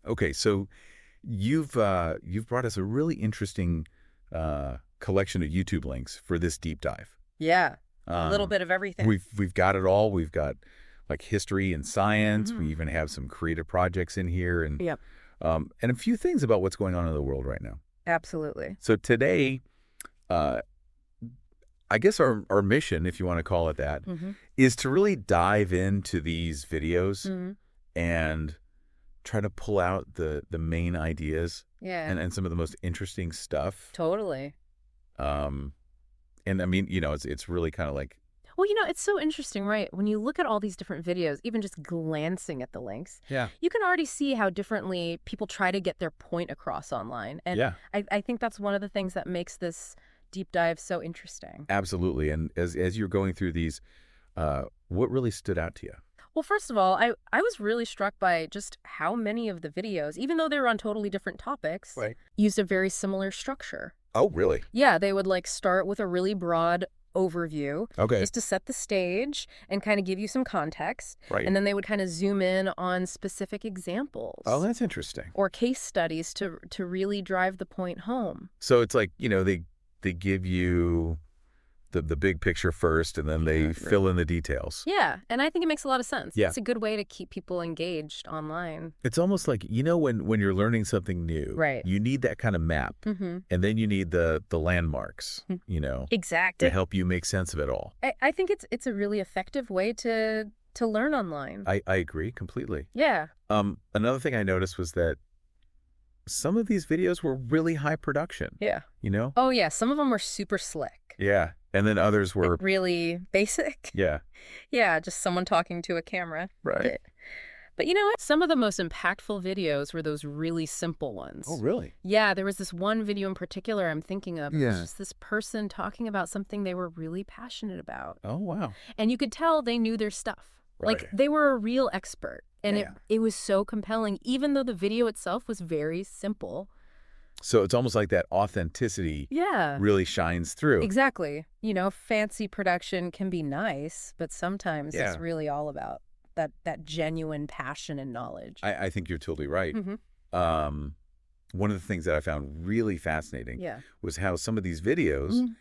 Okay, so you've brought us a really interesting collection of YouTube links for this deep dive. Yeah, a little Um, bit of everything. we've got it all. We've got like history and science. We Mhm. even have some creative projects in here, Yep, and a few things about what's going on in the world right now. absolutely. So today, uh, I guess our mission, if you want to call it that, Hmm. is to really dive into these videos Hmm. and try to pull out the main ideas Yeah, and some of the most interesting stuff. totally. Um, and I mean, it's really kind of like, Well, it's so interesting, right? When you look at all these different videos, even just glancing at the links, yeah, you can already see how differently people try to get their point across online. And yeah, I think that's one of the things that makes this deep dive so interesting. absolutely. And as you're going through these, what really stood out to you? Well, first of all, I was really struck by just how many of the videos, even though they were on totally different topics, Right. used a very similar structure. Oh, really? Yeah, they would like start with a really broad overview Okay. just to set the stage and kind of give you some context. Right. And then they would kind of zoom in on specific examples Oh, that's interesting. or case studies to really drive the point home. So it's like, they give you the big picture first, and then they Exactly. fill in the details. Yeah, and I think it makes a lot of sense. Yeah. It's a good way to keep people engaged online. It's almost like, when you're learning something new, Right. you need that kind of map, Mm-hmm. and then you need the landmarks, to Exactly. help you make sense of it all. I think it's a really effective way to learn online. I agree completely. Yeah. Another thing I noticed was that some of these videos were really high production, Yeah. you know? Oh, yeah. Some of them were super slick. Yeah. And then others were, Really basic. yeah, Yeah, just someone talking to a camera. right. But you know what? Some of the most impactful videos were those really simple ones. Oh, really? Yeah, there was this one video in particular I'm thinking of. It Yeah. was just this person talking about something they were really passionate about. Oh, wow. And you could tell they knew their stuff. Like, Right. they were a real expert. And Yeah. it was so compelling, even though the video itself was very simple. So it's almost like that authenticity Yeah. really shines through. Exactly. Fancy production can be nice, but sometimes Yeah. it's really all about that genuine passion and knowledge. I think you're totally right. Mhm. One of the things that I found really fascinating Yeah. was how some of these videos, Mhm.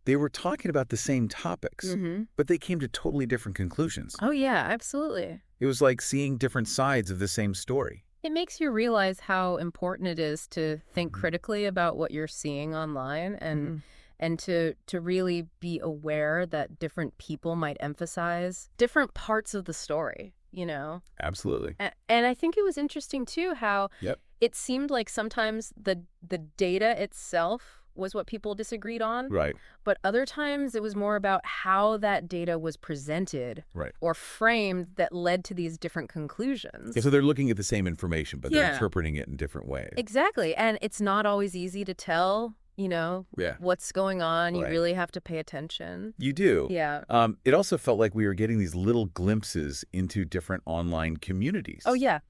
they were talking about the same topics, Mm-hmm. but they came to totally different conclusions. Oh, yeah, absolutely. It was like seeing different sides of the same story. It makes you realize how important it is to think Mhm. critically about what you're seeing online and to really be aware that different people might emphasize different parts of the story, Absolutely. And I think it was interesting, too, how Yep. it seemed like sometimes the data itself was what people disagreed on, Right. but other times it was more about how that data was presented Right. or framed that led to these different conclusions. Yeah, so they're looking at the same information, but they're Yeah. interpreting it in different ways. Exactly. And it's not always easy to tell, Yeah. what's going on. You Right. really have to pay attention. You do. Yeah. It also felt like we were getting these little glimpses into different online communities. Oh, yeah.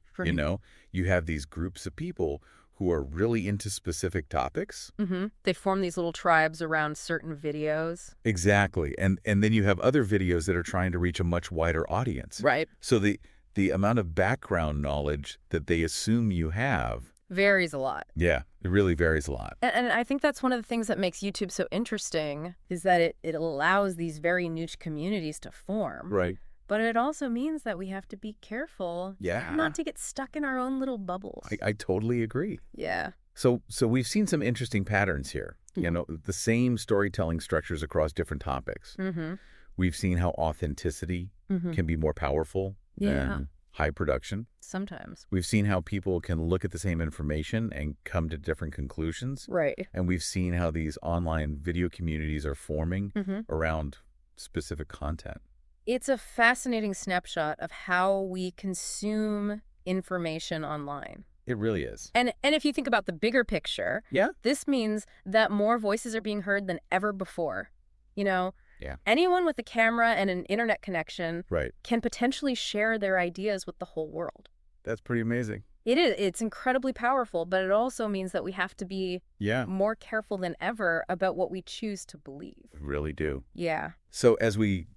You have these groups of people who are really into specific topics. Mm-hmm. They form these little tribes around certain videos. Exactly. And then you have other videos that are trying to reach a much wider audience. Right. So the amount of background knowledge that they assume you have, Varies a lot. yeah, it really varies a lot. And I think that's one of the things that makes YouTube so interesting is that it allows these very niche communities to form. Right. But it also means that we have to be careful Yeah. not to get stuck in our own little bubbles. I totally agree. Yeah. So we've seen some interesting patterns here. The same storytelling structures across different topics. Mm-hmm. We've seen how authenticity Mm-hmm. can be more powerful Yeah. than high production. Sometimes. We've seen how people can look at the same information and come to different conclusions. Right. And we've seen how these online video communities are forming Mm-hmm. around specific content. It's a fascinating snapshot of how we consume information online. It really is. And if you think about the bigger picture, Yeah. this means that more voices are being heard than ever before. Yeah. Anyone with a camera and an internet connection Right. can potentially share their ideas with the whole world. That's pretty amazing. It is. It's incredibly powerful, but it also means that we have to be Yeah. more careful than ever about what we choose to believe. We really do. Yeah. So as we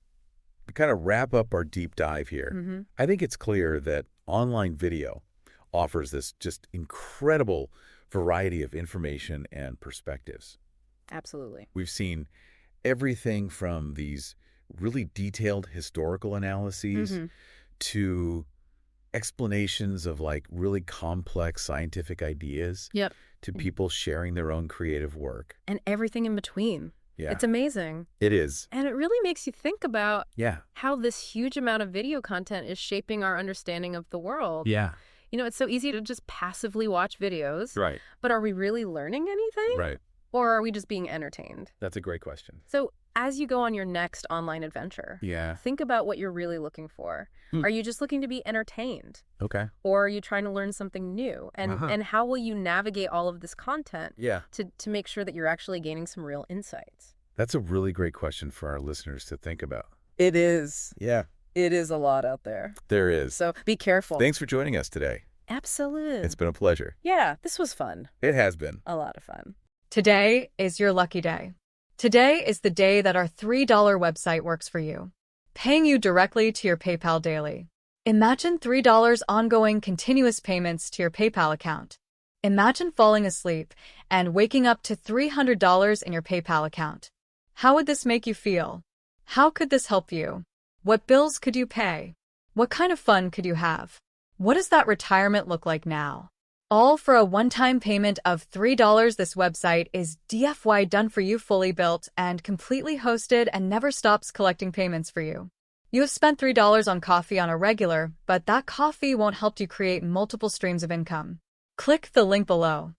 kind of wrap up our deep dive here, Mm-hmm. I think it's clear that online video, offers this just incredible variety of information and perspectives. Absolutely. We've seen everything from these really detailed historical analyses to explanations of like really complex scientific ideas Yep. to people sharing their own creative work. And everything in between. Yeah. It's amazing. It is. And it really makes you think about Yeah. how this huge amount of video content is shaping our understanding of the world. Yeah. You know, it's so easy to just passively watch videos. Right. But are we really learning anything? Right. Or are we just being entertained? That's a great question. So as you go on your next online adventure, think about what you're really looking for. Are you just looking to be entertained? Okay. Or are you trying to learn something new? And how will you navigate all of this content to make sure that you're actually gaining some real insights? That's a really great question for our listeners to think about. It is. Yeah. It is a lot out there. There is. So be careful. Thanks for joining us today. Absolutely. It's been a pleasure. Yeah, this was fun. It has been. A lot of fun. Today is your lucky day. Today is the day that our $3 website works for you, paying you directly to your PayPal daily. Imagine $3 ongoing continuous payments to your PayPal account. Imagine falling asleep and waking up to $300 in your PayPal account. How would this make you feel? How could this help you? What bills could you pay? What kind of fun could you have? What does that retirement look like now? All for a one-time payment of $3. This website is DFY done for you, fully built and completely hosted, and never stops collecting payments for you. You have spent $3 on coffee on a regular, but that coffee won't help you create multiple streams of income. Click the link below.